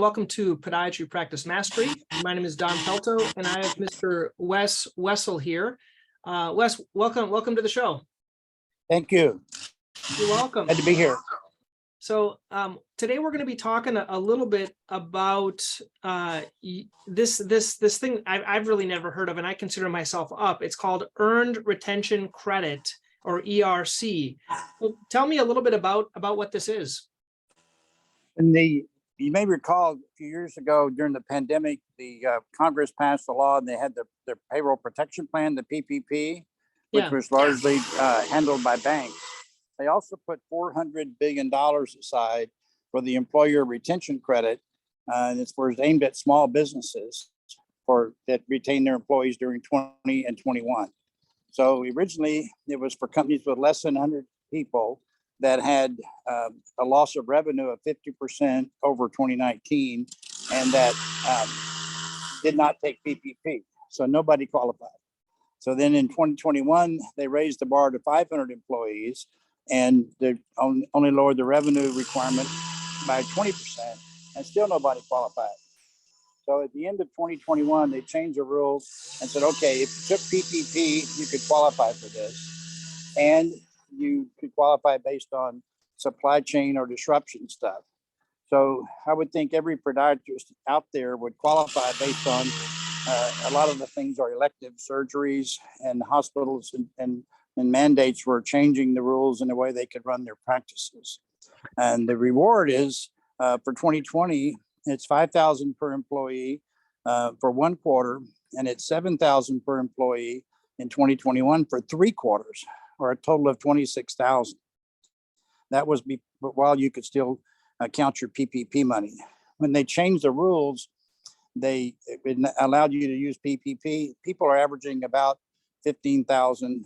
Welcome to Podiatry Practice Mastery. My name is Don Pelto, and I have Mr. Wessel here. Wes, welcome to the show. Thank you. You're welcome. Glad to be here. So today we're going to be talking a little bit about this thing I've really never heard of, and I consider myself up. It's called Earned Retention Credit, or ERC. Well, tell me a little bit about what this is. You may recall a few years ago during the pandemic, the Congress passed a law and they had their payroll protection plan, the PPP, which was largely handled by banks. They also put $400 billion aside for the employer retention credit. And it's aimed at small businesses that retain their employees during 20 and 21. So originally it was for companies with less than 100 people that had a loss of revenue of 50% over 2019, and that did not take PPP. So nobody qualified. So then in 2021, they raised the bar to 500 employees, and they only lowered the revenue requirement by 20%, and still nobody qualified. So at the end of 2021, they changed the rules and said, okay, if you took PPP, you could qualify for this. And you could qualify based on supply chain or disruption stuff. So I would think every podiatrist out there would qualify based on a lot of the things are elective surgeries, and hospitals and mandates were changing the rules and the way they could run their practices. And the reward is for 2020, it's $5,000 per employee for 1 quarter, and it's $7,000 per employee in 2021 for 3 quarters, or a total of 26,000. That was while you could still count your PPP money. When they changed the rules, it allowed you to use PPP. People are averaging about $15,000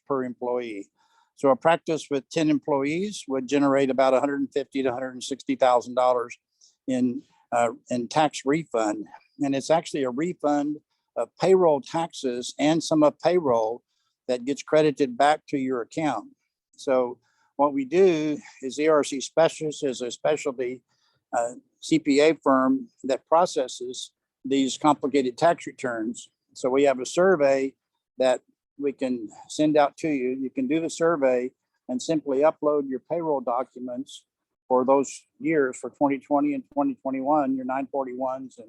per employee. So a practice with 10 employees would generate about $150,000 to $160,000 in tax refund. And it's actually a refund of payroll taxes and some of payroll that gets credited back to your account. So what we do is ERC Specialist is a specialty CPA firm that processes these complicated tax returns. So we have a survey that we can send out to you. You can do the survey and simply upload your payroll documents for those years for 2020 and 2021, your 941s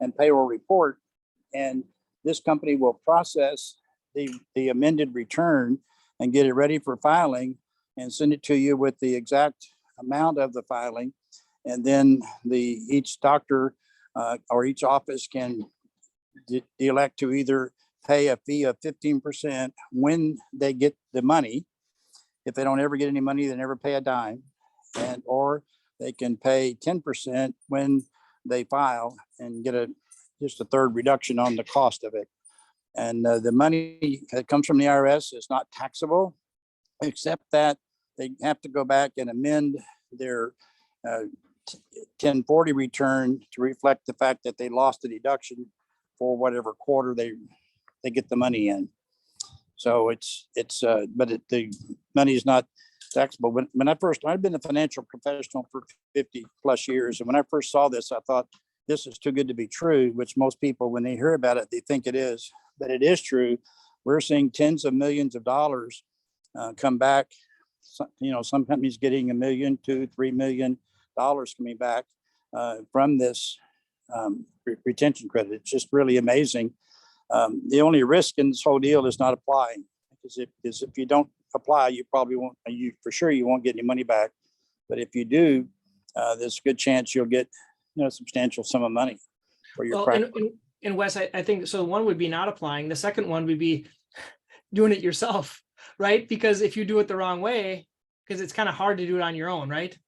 and payroll report. And this company will process the amended return and get it ready for filing and send it to you with the exact amount of the filing. And then each doctor or each office can elect to either pay a fee of 15% when they get the money. If they don't ever get any money, they never pay a dime. Or they can pay 10% when they file and get just a third reduction on the cost of it. And the money that comes from the IRS is not taxable, except that they have to go back and amend their 1040 return to reflect the fact that they lost the deduction for whatever quarter they get the money in. So the money is not taxable. I've been a financial professional for 50 plus years. And when I first saw this, I thought, this is too good to be true, which most people, when they hear about it, they think it is, but it is true. We're seeing tens of millions of dollars come back. Some companies getting $1 million, $2 million, $3 million coming back from this retention credit. It's just really amazing. The only risk in this whole deal is not applying, because if you don't apply, you probably won't. You won't get any money back. But if you do, there's a good chance you'll get a substantial sum of money for your practice. And Wes, I think so. One would be not applying. The second one would be doing it yourself, right? Because if you do it the wrong way, because it's kind of hard to do it on your own, right?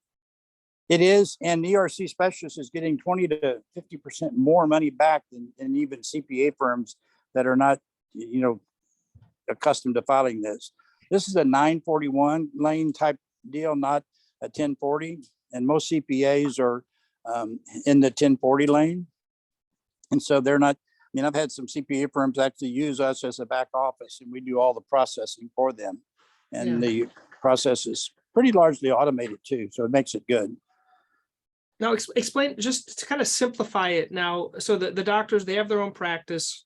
It is, and ERC Specialist is getting 20 to 50% more money back than even CPA firms that are not, accustomed to filing this. This is a 941 lane type deal, not a 1040, and most CPAs are in the 1040 lane. And so they're not, I've had some CPA firms actually use us as a back office, and we do all the processing for them. And the process is pretty largely automated too, so it makes it good. Now explain, just to kind of simplify it now. So the doctors, they have their own practice.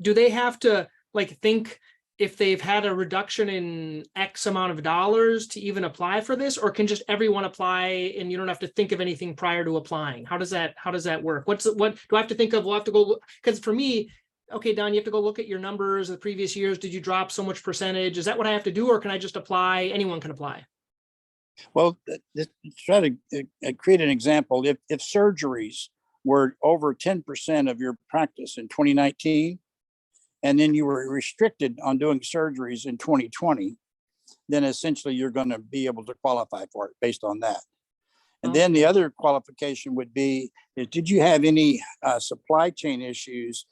Do they have to like think if they've had a reduction in X amount of dollars to even apply for this, or can just everyone apply and you don't have to think of anything prior to applying? How does that work? What do I have to think of? We'll have to go, because for me, okay, Don, you have to go look at your numbers of the previous years. Did you drop so much percentage? Is that what I have to do, or can I just apply? Anyone can apply. Well, try to create an example. If surgeries were over 10% of your practice in 2019, and then you were restricted on doing surgeries in 2020, then essentially you're going to be able to qualify for it based on that. And then the other qualification would be, did you have any supply chain issues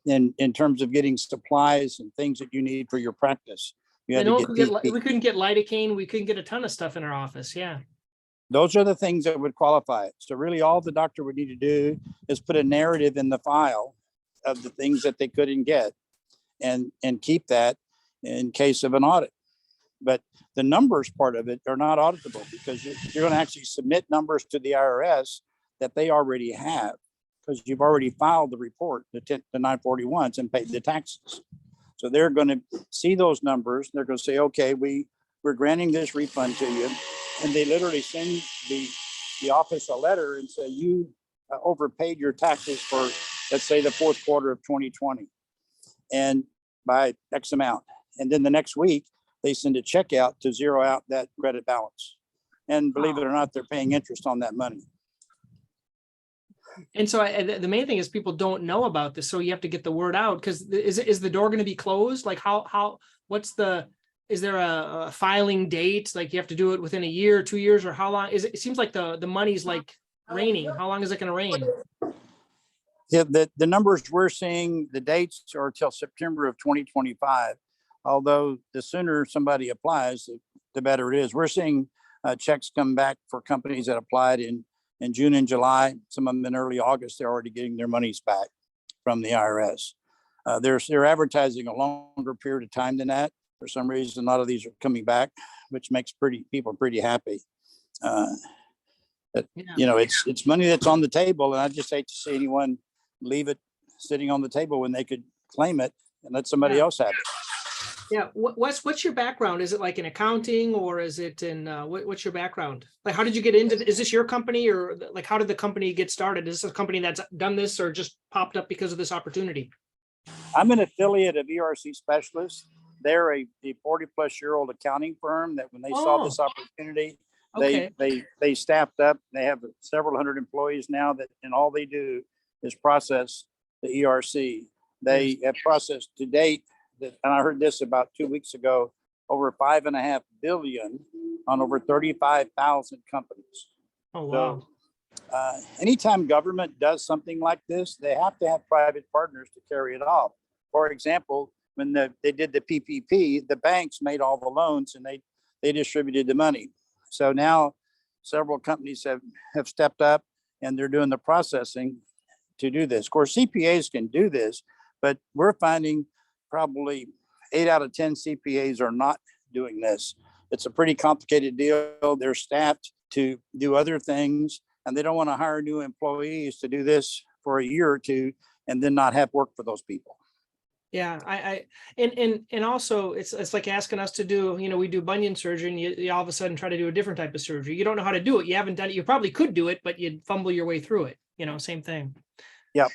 in terms of getting supplies and things that you need for your practice? You had to get we couldn't get lidocaine. We couldn't get a ton of stuff in our office. Yeah. Those are the things that would qualify it. So really all the doctor would need to do is put a narrative in the file of the things that they couldn't get and keep that in case of an audit. But the numbers part of it are not auditable, because you're going to actually submit numbers to the IRS that they already have, because you've already filed the report, the 941s, and paid the taxes. So they're going to see those numbers. They're going to say, okay, we're granting this refund to you. And they literally send the office a letter and say, you overpaid your taxes for, let's say, the fourth quarter of 2020, and by X amount. And then the next week, they send a check out to zero out that credit balance. And believe it or not, they're paying interest on that money. And so the main thing is people don't know about this. So you have to get the word out, because is the door going to be closed? Like is there a filing date? Like you have to do it within a year, 2 years, or how long is it? It seems like the money's like raining. How long is it going to rain? Yeah, the numbers we're seeing, the dates are till September of 2025. Although the sooner somebody applies, the better it is. We're seeing checks come back for companies that applied in June and July. Some of them in early August, they're already getting their monies back from the IRS. They're advertising a longer period of time than that. For some reason, a lot of these are coming back, which makes people pretty happy. But, you know, it's money that's on the table, and I just hate to see anyone leave it sitting on the table when they could claim it and let somebody else have it. Yeah. What's your background? Is it like in accounting, or is it in what's your background? Like, how did you get into? Is this your company, or like how did the company get started? Is this a company that's done this, or just popped up because of this opportunity? I'm an affiliate of ERC Specialists. They're a 40-plus-year-old accounting firm that when they saw this opportunity, they staffed up. They have several hundred employees now and all they do is process the ERC. They have processed to date, and I heard this about 2 weeks ago, over $5.5 billion on over 35,000 companies. Oh, wow. So, anytime government does something like this, they have to have private partners to carry it off. For example, when they did the PPP, the banks made all the loans and they distributed the money. So now several companies have stepped up and they're doing the processing to do this. Of course, CPAs can do this, but we're finding probably 8 out of 10 CPAs are not doing this. It's a pretty complicated deal. They're staffed to do other things, and they don't want to hire new employees to do this for a year or two and then not have work for those people. Yeah, and also it's like asking us to do, we do bunion surgery, and you all of a sudden try to do a different type of surgery. You don't know how to do it. You haven't done it. You probably could do it, but you'd fumble your way through it. Same thing. Yeah.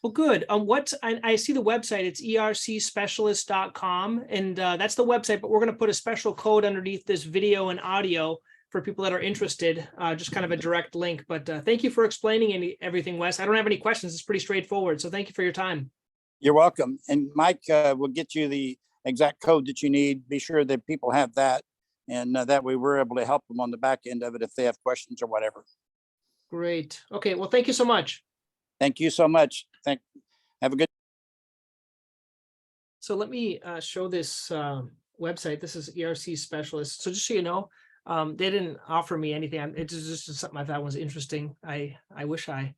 Well, good. I see the website, it's ercspecialist.com, and that's the website, but we're going to put a special code underneath this video and audio for people that are interested, just kind of a direct link. But thank you for explaining everything, Wes. I don't have any questions. It's pretty straightforward. So thank you for your time. You're welcome. And Mike will get you the exact code that you need. Be sure that people have that. And that way we're able to help them on the back end of it if they have questions or whatever. Great. Okay. Well, thank you so much. Thank you so much. Have a good. So let me show this website. This is ERC Specialist. So just so you know, they didn't offer me anything. It's just something I thought was interesting. I wish I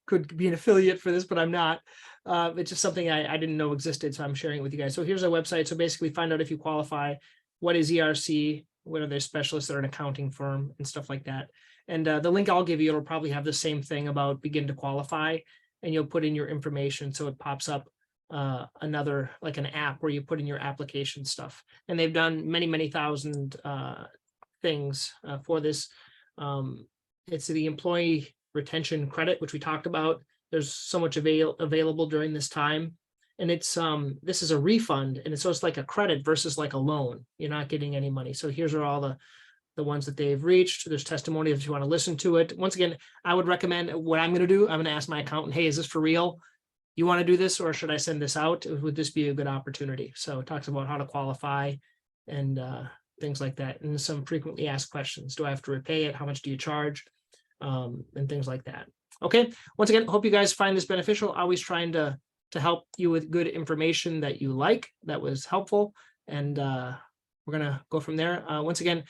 could be an affiliate for this, but I'm not. It's just something I didn't know existed, so I'm sharing it with you guys. So here's our website. So basically find out if you qualify, what is ERC, what are their specialists that are an accounting firm and stuff like that. And the link I'll give you, it'll probably have the same thing about begin to qualify, and you'll put in your information. So it pops up another, like an app where you put in your application stuff. And they've done many, many thousand things for this. It's the employee retention credit, which we talked about. There's so much available during this time. And it's this is a refund, and so it's like a credit versus like a loan. You're not getting any money. So here's are all the ones that they've reached. There's testimony if you want to listen to it. Once again, I would recommend what I'm going to do. I'm going to ask my accountant, hey, is this for real? You want to do this, or should I send this out? Would this be a good opportunity? So it talks about how to qualify and things like that. And some frequently asked questions. Do I have to repay it? How much do you charge? And things like that. Okay. Once again, hope you guys find this beneficial. Always trying to help you with good information that you like, that was helpful. And we're going to go from there. Once again,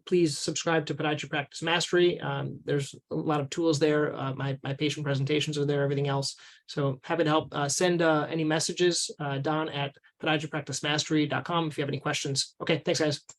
please subscribe to Podiatry Practice Mastery. There's a lot of tools there. My patient presentations are there, everything else. So happy to help. Send any messages, Don at podiatrypracticemastery.com if you have any questions. Okay, thanks guys.